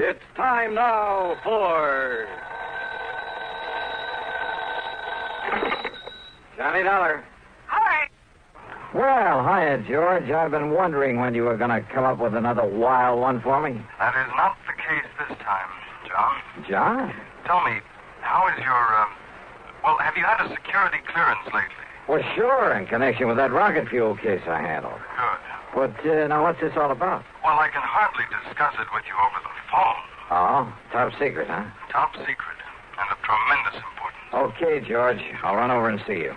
It's time now for... Johnny Dollar. Hi. Well, hiya, George. I've been wondering when you were going to come up with another wild one for me. That is not the case this time, John. John? Tell me, how is your, well, have you had a security clearance lately? Well, sure, in connection with that rocket fuel case I handled. Good. But, now, what's this all about? Well, I can hardly discuss it with you over the phone. Oh, top secret, huh? Top secret, and of tremendous importance. Okay, George. I'll run over and see you.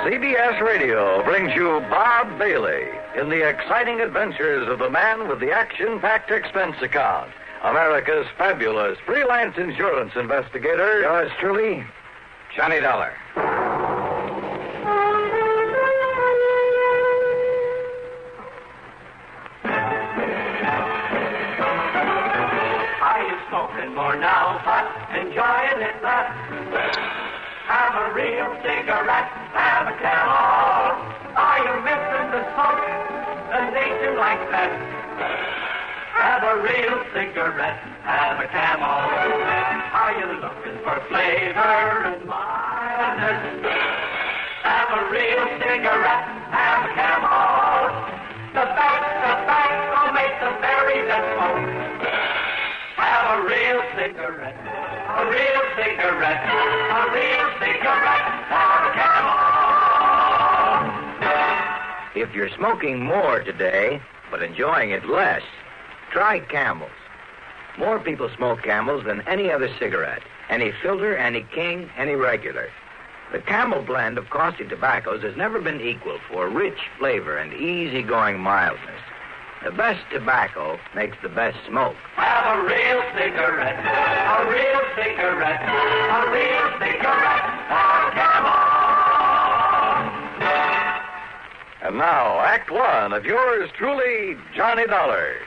CBS Radio brings you Bob Bailey in the exciting adventures of the man with the action-packed expense account, America's fabulous freelance insurance investigator. Yours truly, Johnny Dollar. Are you smoking more now, but enjoying it, but have a real cigarette, have a Camel. Are you missing the smoke? The nation like that. Have a real cigarette, have a Camel. Are you looking for flavor and mildness? Have a real cigarette, have a Camel. The best tobacco makes the very best smoke. Have a real cigarette, a real cigarette, a real cigarette, have a Camel. If you're smoking more today, but enjoying it less, try Camels. More people smoke Camels than any other cigarette. Any filter, any king, any regular. The Camel blend of costly tobaccos has never been equal for rich flavor and easygoing mildness. The best tobacco makes the best smoke. Have a real cigarette, a real cigarette, a real cigarette, have a Camel. And now, Act One of yours truly, Johnny Dollar.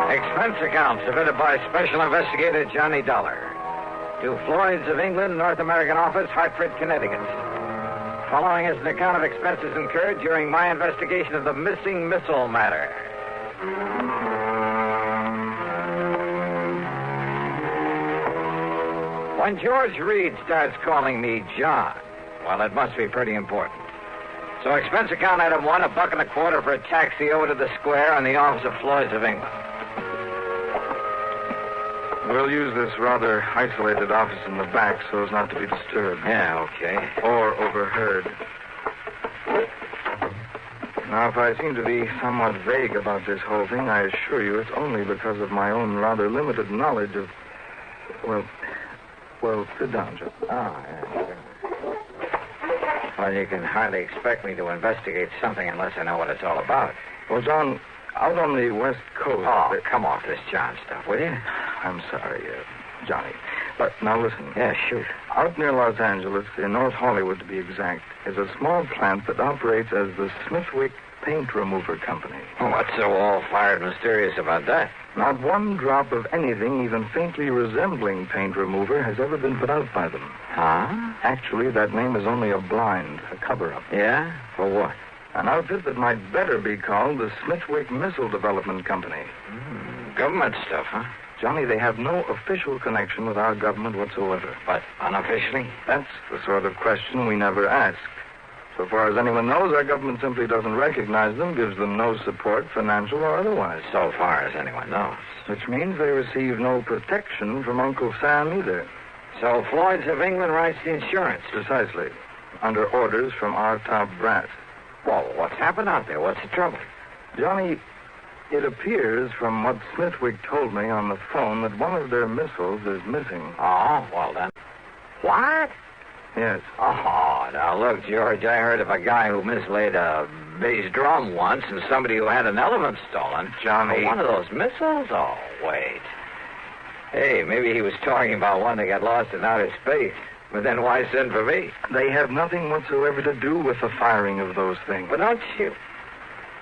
Expense account submitted by Special Investigator Johnny Dollar to Floyd's of England, North American Office, Hartford, Connecticut. Following is an account of expenses incurred during my investigation of the missing missile matter. When George Reed starts calling me John, well, it must be pretty important. So expense account item 1, $1.25 for a taxi over to the square on the office of Floyd's of England. We'll use this rather isolated office in the back so as not to be disturbed. Yeah, okay. Or overheard. Now, if I seem to be somewhat vague about this whole thing, I assure you it's only because of my own rather limited knowledge of... Well, sit down, Joe. Oh, yeah, sure. Well, you can hardly expect me to investigate something unless I know what it's all about. Well, John, out on the West Coast... Oh, come off this John stuff, will you? I'm sorry, Johnny. But now listen. Yeah, shoot. Out near Los Angeles, in North Hollywood to be exact, is a small plant that operates as the Smithwick Paint Remover Company. Oh, what's so all-fired mysterious about that? Not one drop of anything even faintly resembling paint remover has ever been put out by them. Huh? Actually, that name is only a blind, a cover-up. Yeah? For what? An outfit that might better be called the Smithwick Missile Development Company. Government stuff, huh? Johnny, they have no official connection with our government whatsoever. But unofficially? That's the sort of question we never ask. So far as anyone knows, our government simply doesn't recognize them, gives them no support, financial or otherwise. So far as anyone knows. Which means they receive no protection from Uncle Sam either. So Floyd's of England writes the insurance? Precisely. Under orders from our top brass. Well, what's happened out there? What's the trouble? Johnny, it appears from what Smithwick told me on the phone that one of their missiles is missing. Oh, well then. What? Yes. Oh, now look, George, I heard of a guy who mislaid a bass drum once and somebody who had an elephant stolen. Johnny. Oh, one of those missiles? Oh, wait. Hey, maybe he was talking about one that got lost in outer space. But then why send for me? They have nothing whatsoever to do with the firing of those things. But don't you...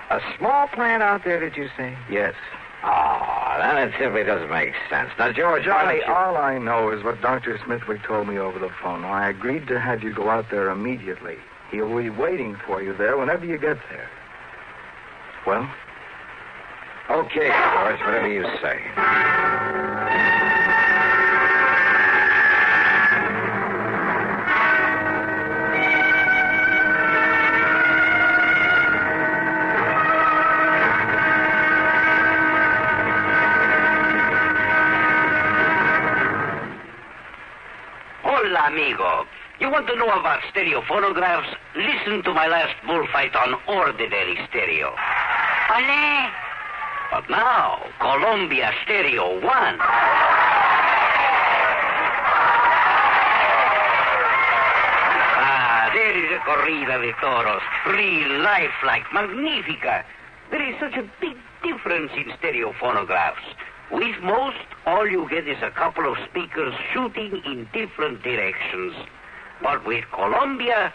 A small plant out there, did you say? Yes. Oh, then it simply doesn't make sense. Now, George, Johnny, all I know is what Dr. Smithwick told me over the phone. I agreed to have you go out there immediately. He'll be waiting for you there whenever you get there. Well? Okay, George, whatever you say. Hola, amigo. You want to know about stereo phonographs? Listen to my last bullfight on ordinary stereo. Ole! But now, Columbia Stereo 1. There is a corrida de toros. Free, lifelike, magnifica. There is such a big difference in stereo phonographs. With most, all you get is a couple of speakers shooting in different directions. But with Columbia,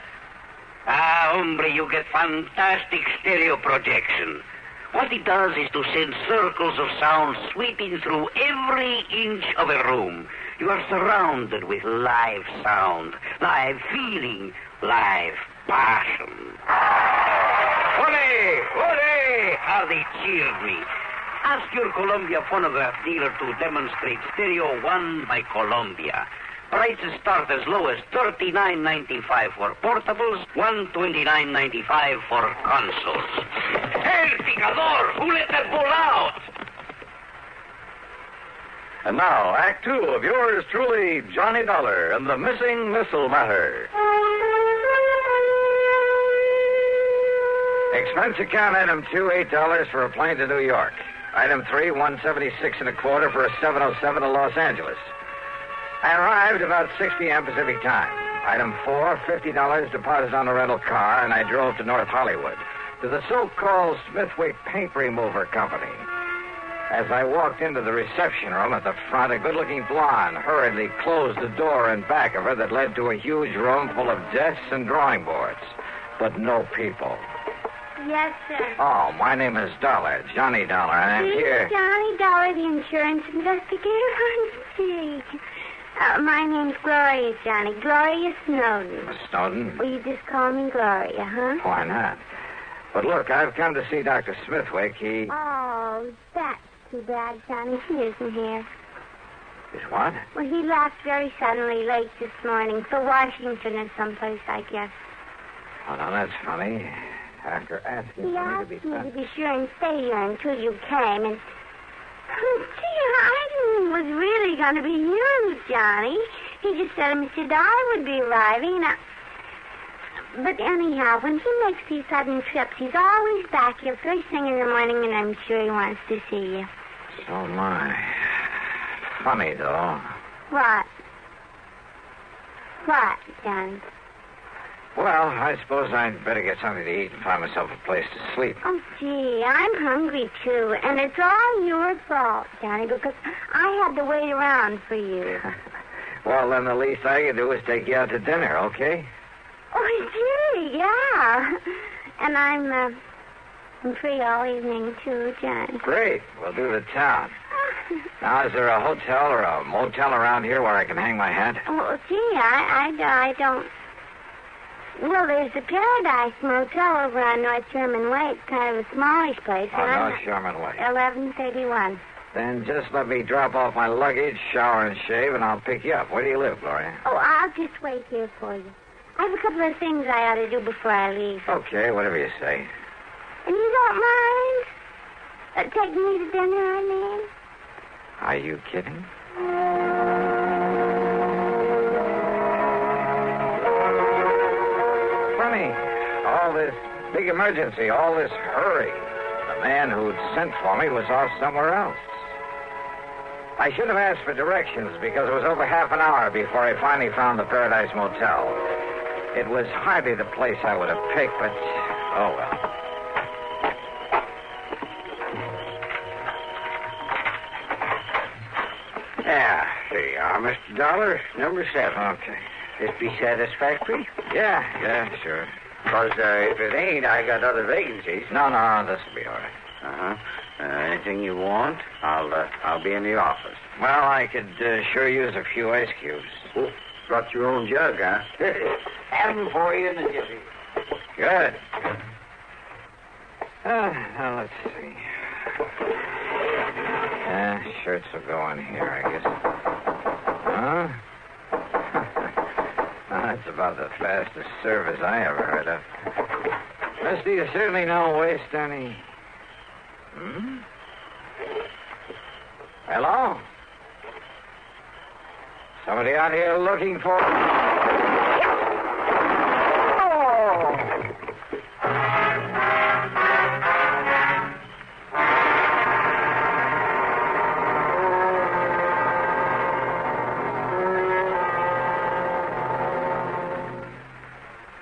hombre, you get fantastic stereo projection. What it does is to send circles of sound sweeping through every inch of a room. You are surrounded with live sound, live feeling, live passion. Ole! Ole! How they cheered me. Ask your Columbia phonograph dealer to demonstrate Stereo 1 by Columbia. Prices start as low as $39.95 for portables, $129.95 for consoles. El picador! Who let that bull out? And now, Act 2 of yours truly, Johnny Dollar and the Missing Missile Matter. Expense account item 2, $8 for a plane to New York. Item 3, $176.25 for a 707 to Los Angeles. I arrived about 6 p.m. Pacific time. Item 4, $50 deposit on a rental car, and I drove to North Hollywood, to the so-called Smithwick Paint Remover Company. As I walked into the reception room at the front, a good-looking blonde hurriedly closed the door in back of her that led to a huge room full of desks and drawing boards, but no people. Yes, sir. Oh, my name is Dollar, Johnny Dollar, and I'm here. Johnny Dollar, the insurance investigator. Gee. My name's Gloria, Johnny. Gloria Snowden. Miss Snowden? Will you just call me Gloria, huh? Why not? But look, I've come to see Dr. Smithwick. Oh, that's too bad, Johnny. He isn't here. Is what? Well, he left very suddenly late this morning for Washington or someplace, I guess. Oh, now that's funny. After asking He for me asked to be me sent. to be sure and stay here until you came, and... Oh, dear, I didn't think it was really going to be you, Johnny. He just said Mr. Dollar would be arriving. But anyhow, when he makes these sudden trips, he's always back here first thing in the morning, and I'm sure he wants to see you. So my. Funny, though. What? What, Johnny? Well, I suppose I'd better get something to eat and find myself a place to sleep. Oh, gee, I'm hungry, too. And it's all your fault, Johnny, because I had to wait around for you. Well, then the least I can do is take you out to dinner, okay? Oh, gee, yeah. And I'm free all evening, too, Johnny. Great. We'll do the town. Now, is there a hotel or a motel around here where I can hang my hat? Oh, gee, I don't... Well, there's the Paradise Motel over on North Sherman Way. It's kind of a smallish place. On North Sherman Way. 1131. Then just let me drop off my luggage, shower and shave, and I'll pick you up. Where do you live, Gloria? Oh, I'll just wait here for you. I have a couple of things I ought to do before I leave. Okay, whatever you say. And you don't mind? Taking me to dinner, I mean? Are you kidding? Funny. All this big emergency, all this hurry. The man who'd sent for me was off somewhere else. I should have asked for directions because it was over half an hour before I finally found the Paradise Motel. It was hardly the place I would have picked, but oh well. Yeah, Here you are, Mr. Dollar, number 7. Okay. This be satisfactory? Yeah, sure. Because if it ain't, I got other vacancies. No, this'll be all right. Uh-huh. Anything you want, I'll be in the office. Well, I could sure use a few ice cubes. Oh, brought your own jug, huh? Have them for you in the jiffy. Good. Now, let's see. Shirts will go in here, I guess. Huh? That's about the fastest service I ever heard of. Mister, you certainly don't waste any... Hello? Somebody out here looking for...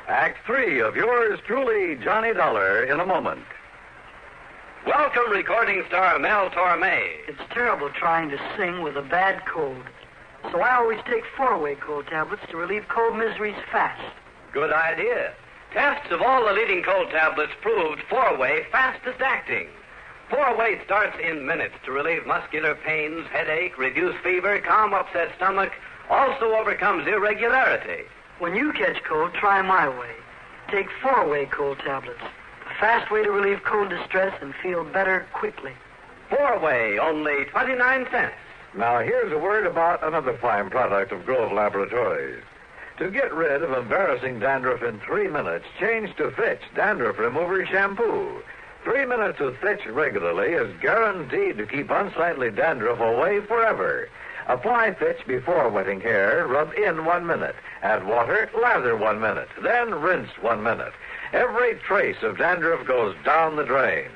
Act 3 of yours truly, Johnny Dollar, in a moment. Welcome, recording star Mel Torme. It's terrible trying to sing with a bad cold. So I always take 4-way cold tablets to relieve cold miseries fast. Good idea. Tests of all the leading cold tablets proved 4-way fastest acting. 4-way starts in minutes to relieve muscular pains, headache, reduce fever, calm upset stomach, also overcomes irregularity. When you catch cold, try my way. Take 4-way cold tablets. A fast way to relieve cold distress and feel better quickly. 4-way, only 29 cents. Now, here's a word about another fine product of Grove Laboratories. To get rid of embarrassing dandruff in 3 minutes, change to Fitch Dandruff Remover Shampoo. 3 minutes of Fitch regularly is guaranteed to keep unsightly dandruff away forever. Apply Fitch before wetting hair, rub in 1 minute. Add water, lather 1 minute. Then rinse 1 minute. Every trace of dandruff goes down the drain.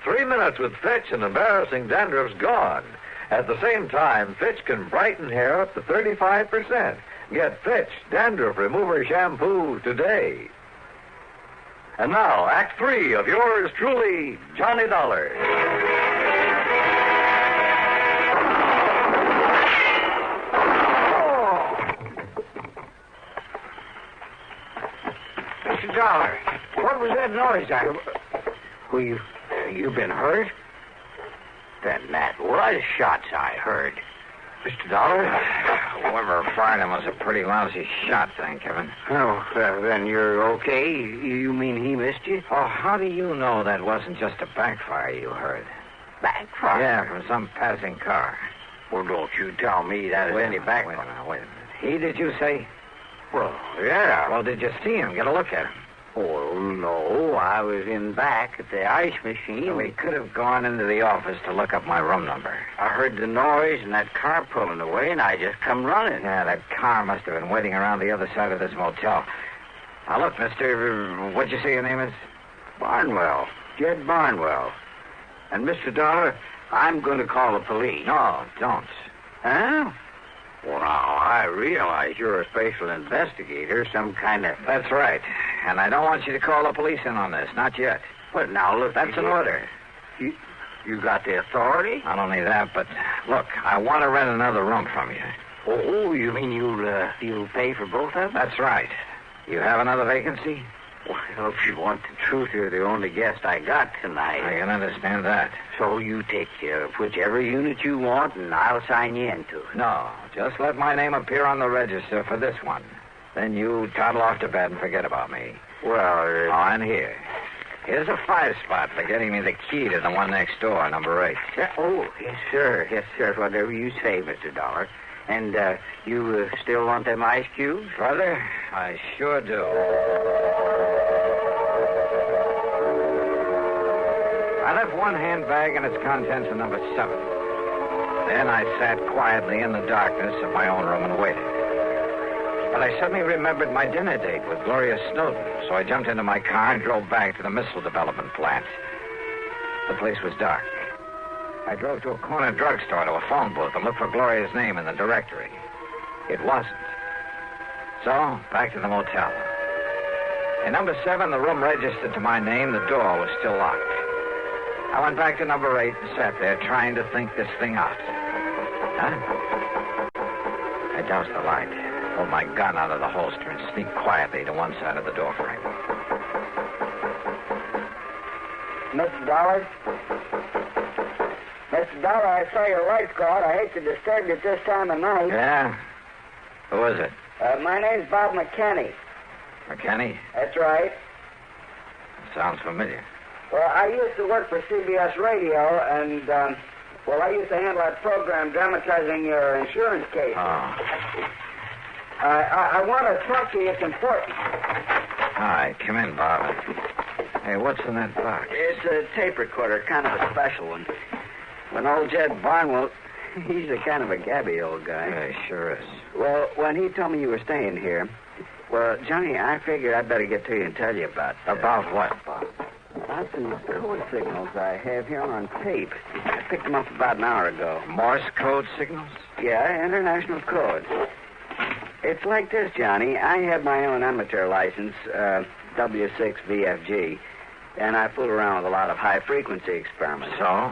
3 minutes with Fitch and embarrassing dandruff's gone. At the same time, Fitch can brighten hair up to 35%. Get Fitch Dandruff Remover Shampoo today. And now, Act 3 of yours truly, Johnny Dollar. Mr. Dollar, what was that noise? You been hurt? Then that was shots I heard. Mr. Dollar? Whoever fired him was a pretty lousy shot, thank heaven. Oh, then you're okay? You mean he missed you? Oh, how do you know that wasn't just a backfire you heard? Backfire? Yeah, from some passing car. Well, don't you tell me that was any backfire. Wait a minute. He, did you say? Well, yeah. Well, did you see him? Get a look at him. Oh, no. I was in back at the ice machine. So he could have gone into the office to look up my room number. I heard the noise and that car pulling away, and I just come running. Yeah, that car must have been waiting around the other side of this motel. Now, look, mister, what'd you say your name is? Barnwell. Jed Barnwell. And, Mr. Dollar, I'm going to call the police. No, don't. Huh? Well, now, I realize you're a special investigator, some kind of... That's right. And I don't want you to call the police in on this, not yet. But now, look... That's an order. You got the authority? Not only that, but, look, I want to rent another room from you. Oh, you mean you'll pay for both of them? That's right. You have another vacancy? Well, if you want the truth, you're the only guest I got tonight. I can understand that. So you take whichever unit you want, and I'll sign you into it. No, just let my name appear on the register for this one. Then you toddle off to bed and forget about me. Well, and here. Here's a 5-spot for getting me the key to the one next door, number 8. Oh, yes, sir. Yes, sir. Whatever you say, Mr. Dollar. And you still want them ice cubes? Brother, I sure do. I left one handbag and its contents in number 7. Then I sat quietly in the darkness of my own room and waited. But I suddenly remembered my dinner date with Gloria Snowden, so I jumped into my car and drove back to the missile development plant. The place was dark. I drove to a corner drugstore to a phone booth and looked for Gloria's name in the directory. It wasn't. So, back to the motel. In number 7, the room registered to my name. The door was still locked. I went back to number 8 and sat there trying to think this thing out. Huh? I doused the light, pulled my gun out of the holster, and sneaked quietly to one side of the doorframe. Mr. Dollar? Mr. Dollar, I saw your lights go out. I hate to disturb you at this time of night. Yeah? Who is it? My name's Bob McKinney. McKinney? That's right. Sounds familiar. Well, I used to work for CBS Radio, and, I used to handle that program dramatizing your insurance case. Oh. I want to talk to you. It's important. All right, come in, Bob. Hey, what's in that box? It's a tape recorder, kind of a special one. When old Jed Barnwell, he's a kind of a gabby old guy. Yeah, he sure is. Well, when he told me you were staying here, well, Johnny, I figured I'd better get to you and tell you about... About what, Bob? About some code signals I have here on tape. I picked them up about an hour ago. Morse code signals? Yeah, international code. It's like this, Johnny. I have my own amateur license, W6VFG, and I fool around with a lot of high-frequency experiments. So?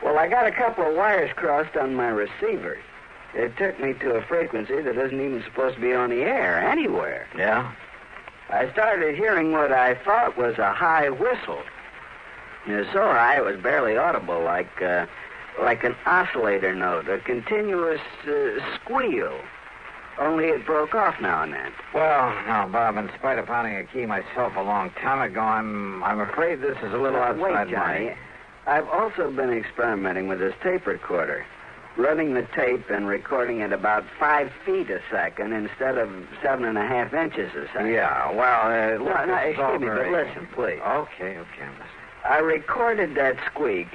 Well, I got a couple of wires crossed on my receiver. It took me to a frequency that isn't even supposed to be on the air anywhere. Yeah? I started hearing what I thought was a high whistle. It was so high it was barely audible, like an oscillator note, a continuous squeal. Only it broke off now and then. Well, now, Bob, in spite of finding a key myself a long time ago, I'm afraid this is a little outside Wait, Johnny. my... I've also been experimenting with this tape recorder, running the tape and recording at about 5 feet a second instead of 7.5 inches a second. Yeah, well, excuse me, but listen, please. Okay, I'm listening. I recorded that squeak,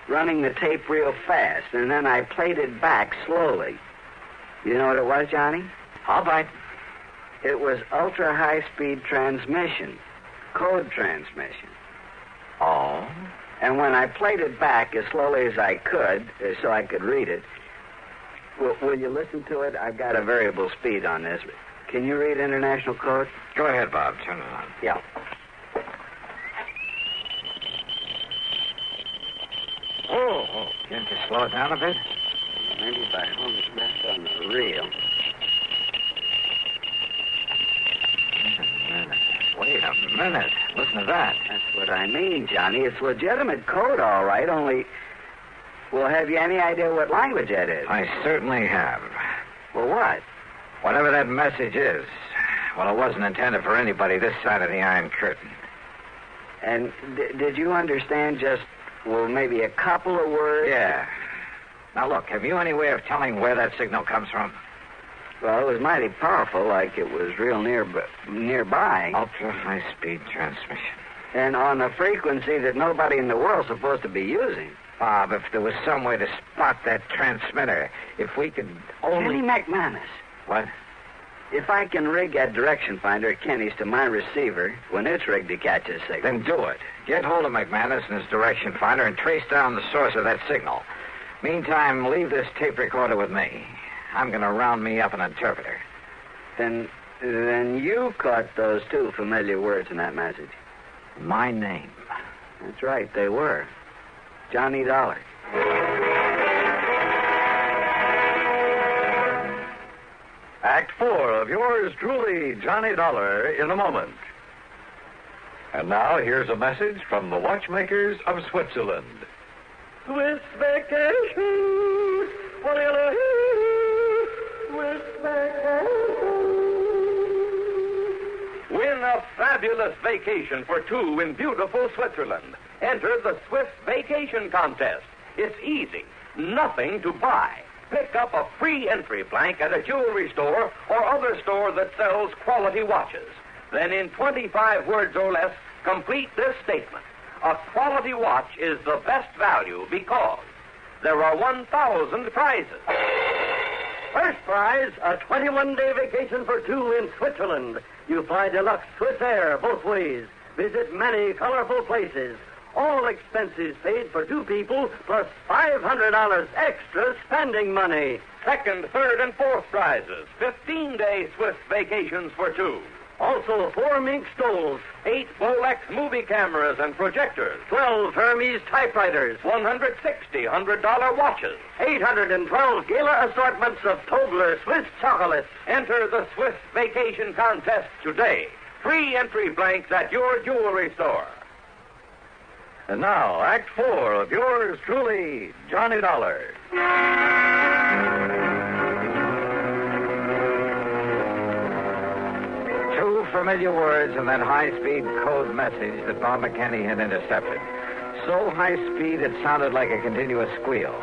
running the tape real fast, and then I played it back slowly. You know what it was, Johnny? All right. It was ultra-high-speed transmission, code transmission. Oh? And when I played it back as slowly as I could, so I could read it, will you listen to it? I've got a variable speed on this. Can you read international code? Go ahead, Bob. Turn it on. Yeah. Oh. Can't you slow it down a bit? Maybe if I hold it back on the reel. Wait a minute. Listen to that. That's what I mean, Johnny. It's legitimate code, all right, only... Well, have you any idea what language that is? I certainly have. Well, what? Whatever that message is, well, it wasn't intended for anybody this side of the Iron Curtain. And did you understand just, maybe a couple of words? Yeah. Now, look, have you any way of telling where that signal comes from? Well, it was mighty powerful, like it was real nearby. Ultra-high-speed transmission. And on a frequency that nobody in the world's supposed to be using. Bob, if there was some way to spot that transmitter, if we could only... Kenny McManus. What? If I can rig that direction finder at Kenny's to my receiver when it's rigged to catch a signal... Then do it. Get hold of McManus and his direction finder and trace down the source of that signal. Meantime, leave this tape recorder with me. I'm going to round me up an interpreter. Then you caught those two familiar words in that message. My name. That's right, they were. Johnny Dollar. Act 4 of yours truly, Johnny Dollar, in a moment. And now here's a message from the watchmakers of Switzerland. Swiss vacation. Swiss vacation. Win a fabulous vacation for two in beautiful Switzerland. Enter the Swiss Vacation Contest. It's easy. Nothing to buy. Pick up a free entry blank at a jewelry store or other store that sells quality watches. Then in 25 words or less, complete this statement. A quality watch is the best value because there are 1,000 prizes. First prize, a 21-day vacation for two in Switzerland. You fly deluxe Swiss Air both ways. Visit many colorful places. All expenses paid for two people, plus $500 extra spending money. Second, third, and fourth prizes. 15-day Swiss vacations for two. Also, 4 mink stoles, 8 Bolex movie cameras and projectors, 12 Hermes typewriters, 160 $100 watches, 812 Gala assortments of Tobler Swiss chocolates. Enter the Swiss Vacation Contest today. Free entry blanks at your jewelry store. And now, Act 4 of yours truly, Johnny Dollar. Two familiar words in that high-speed code message that Bob McKinney had intercepted. So high-speed it sounded like a continuous squeal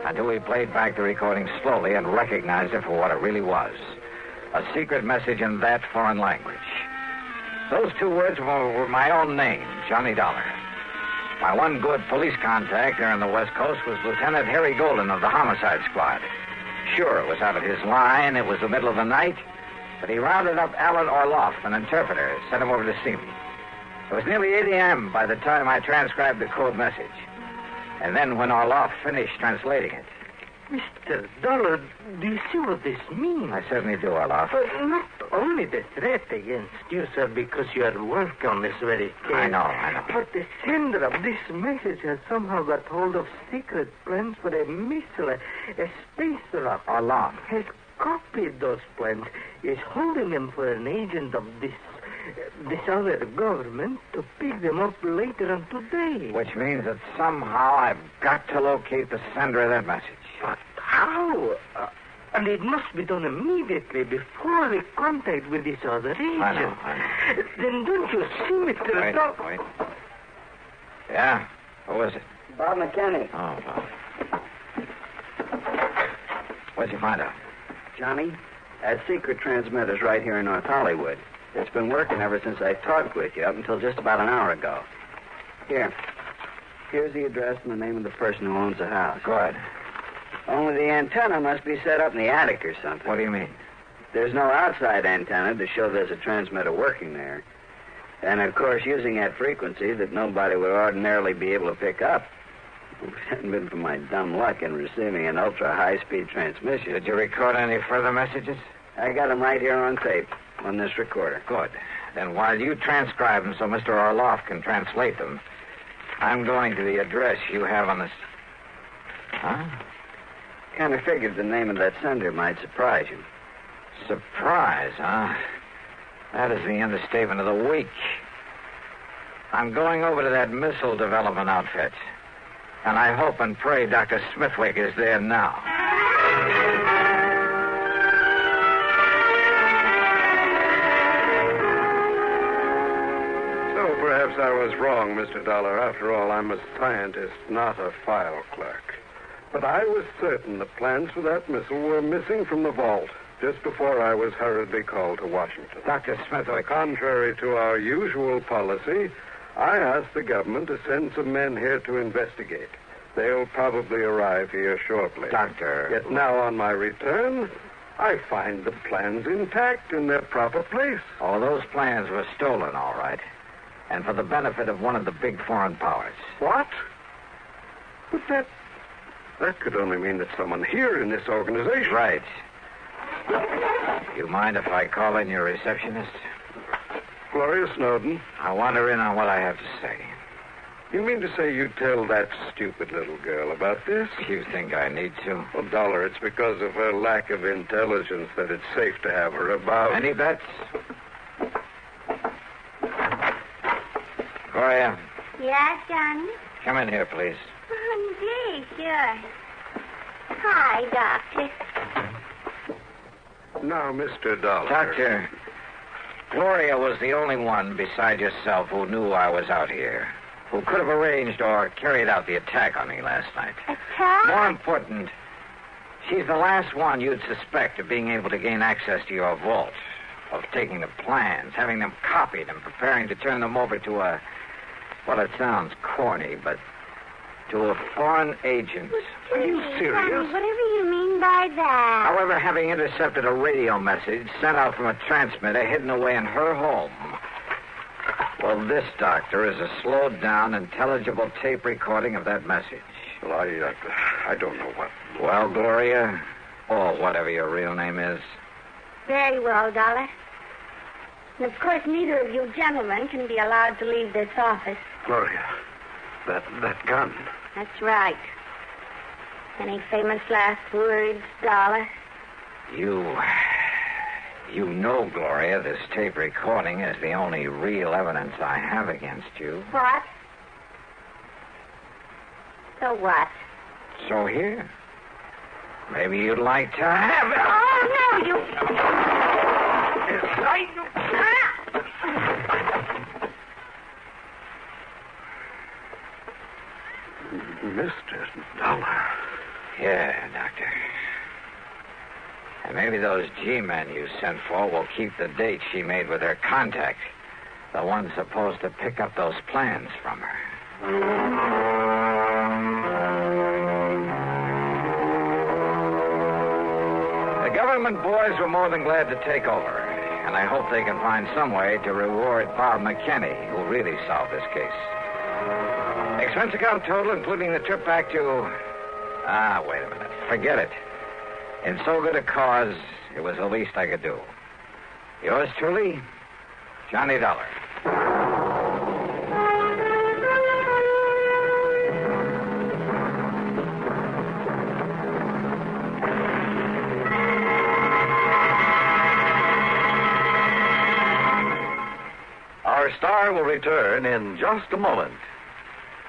until we played back the recording slowly and recognized it for what it really was. A secret message in that foreign language. Those 2 words were my own name, Johnny Dollar. My one good police contact there on the West Coast was Lieutenant Harry Golden of the Homicide Squad. Sure, it was out of his line. It was the middle of the night. But he rounded up Alan Orloff, an interpreter, sent him over to see me. It was nearly 8 a.m. by the time I transcribed the code message. And then when Orloff finished translating it. Mr. Dollar, do you see what this means? I certainly do, Orloff. But not only the threat against you, sir, because you are working on this very case. I know. But the sender of this message has somehow got hold of secret plans for a missile, a space rocket. Orloff. Has copied those plans, is holding them for an agent of this other government to pick them up later on today. Which means that somehow I've got to locate the sender of that message. But how? And it must be done immediately before we contact with this other agent. I know. Then don't you see, Mr. Dollar? Wait. Yeah? Who is it? Bob McKinney. Oh, Bob. What'd you find out? Johnny, that secret transmitter's right here in North Hollywood. It's been working ever since I talked with you, up until just about an hour ago. Here's the address and the name of the person who owns the house. Good. Only the antenna must be set up in the attic or something. What do you mean? There's no outside antenna to show there's a transmitter working there. And, of course, using that frequency that nobody would ordinarily be able to pick up. If it hadn't been for my dumb luck in receiving an ultra-high-speed transmission. Did you record any further messages? I got them right here on tape, on this recorder. Good. Then while you transcribe them so Mr. Orloff can translate them, I'm going to the address you have on this... Huh? Kind of figured the name of that sender might surprise you. Surprise, huh? That is the understatement of the week. I'm going over to that missile development outfit. And I hope and pray Dr. Smithwick is there now. So perhaps I was wrong, Mr. Dollar. After all, I'm a scientist, not a file clerk. But I was certain the plans for that missile were missing from the vault just before I was hurriedly called to Washington. Dr. Smithwick. Contrary to our usual policy, I asked the government to send some men here to investigate. They'll probably arrive here shortly. Doctor. Yet now on my return, I find the plans intact in their proper place. Oh, those plans were stolen, all right. And for the benefit of one of the big foreign powers. What? But that could only mean that someone here in this organization... Right. You mind if I call in your receptionist? Gloria Snowden. I want her in on what I have to say. You mean to say you tell that stupid little girl about this? You think I need to? Well, Dollar, it's because of her lack of intelligence that it's safe to have her about. Any bets? Gloria. Yes, Johnny? Come in here, please. Oh, gee, sure. Hi, Doctor. Now, Mr. Dollar. Doctor, Gloria was the only one beside yourself who knew I was out here, who could have arranged or carried out the attack on me last night. Attack? More important, she's the last one you'd suspect of being able to gain access to your vault, of taking the plans, having them copied, and preparing to turn them over to a... Well, it sounds corny, but to a foreign agent. Are you serious? Johnny, whatever you mean by that. However, having intercepted a radio message sent out from a transmitter hidden away in her home. Well, this, Doctor, is a slowed-down, intelligible tape recording of that message. Well, I don't know what... Well, Gloria, or whatever your real name is. Very well, Dollar. And, of course, neither of you gentlemen can be allowed to leave this office. Gloria, that gun. That's right. Any famous last words, Dollar? You know, Gloria, this tape recording is the only real evidence I have against you. What? So what? So here. Maybe you'd like to have it. Oh, no, you... Mr. Dollar. Yeah, Doctor. And maybe those G-men you sent for will keep the date she made with her contact. The one supposed to pick up those plans from her. The government boys were more than glad to take over. And I hope they can find some way to reward Bob McKinney, who really solved this case. Expense account total, including the trip back to... wait a minute. Forget it. In so good a cause, it was the least I could do. Yours truly, Johnny Dollar. Our star will return in just a moment.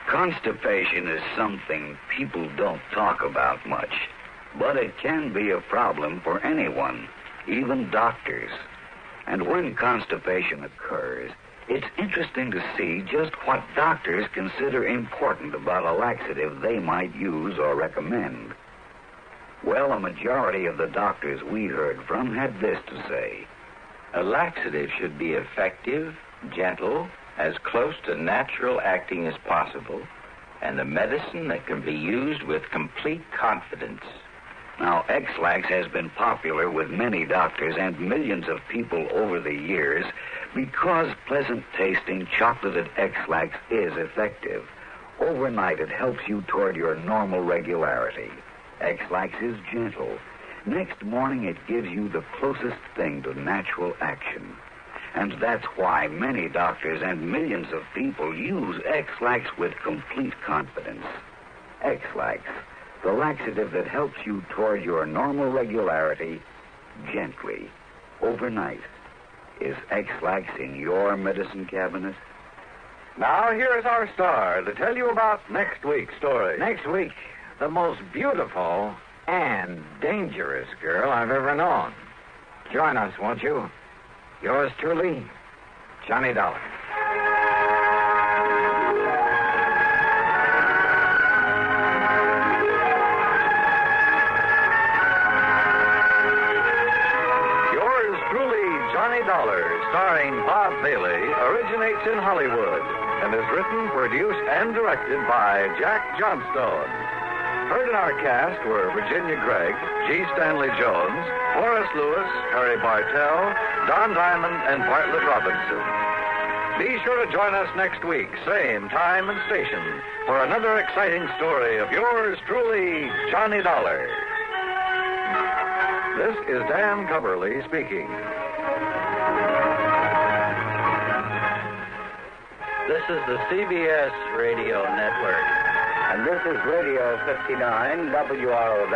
Constipation is something people don't talk about much, but it can be a problem for anyone, even doctors. And when constipation occurs, it's interesting to see just what doctors consider important about a laxative they might use or recommend. Well, a majority of the doctors we heard from had this to say: a laxative should be effective, gentle, as close to natural acting as possible, and a medicine that can be used with complete confidence. Now, X-Lax has been popular with many doctors and millions of people over the years because pleasant-tasting chocolated X-Lax is effective. Overnight, it helps you toward your normal regularity. X-Lax is gentle. Next morning, it gives you the closest thing to natural action. And that's why many doctors and millions of people use X-Lax with complete confidence. X-Lax, the laxative that helps you toward your normal regularity gently, overnight. Is X-Lax in your medicine cabinet? Now, here is our star to tell you about next week's story. Next week, the most beautiful and dangerous girl I've ever known. Join us, won't you? Yours truly, Johnny Dollar. Yours truly, Johnny Dollar, starring Bob Bailey, originates in Hollywood and is written, produced, and directed by Jack Johnstone. Heard in our cast were Virginia Gregg, G. Stanley Jones, Horace Lewis, Harry Bartell, Don Diamond, and Bartlett Robinson. Be sure to join us next week, same time and station, for another exciting story of yours truly, Johnny Dollar. This is Dan Coverly speaking. This is the CBS Radio Network. And this is Radio 59 WROW.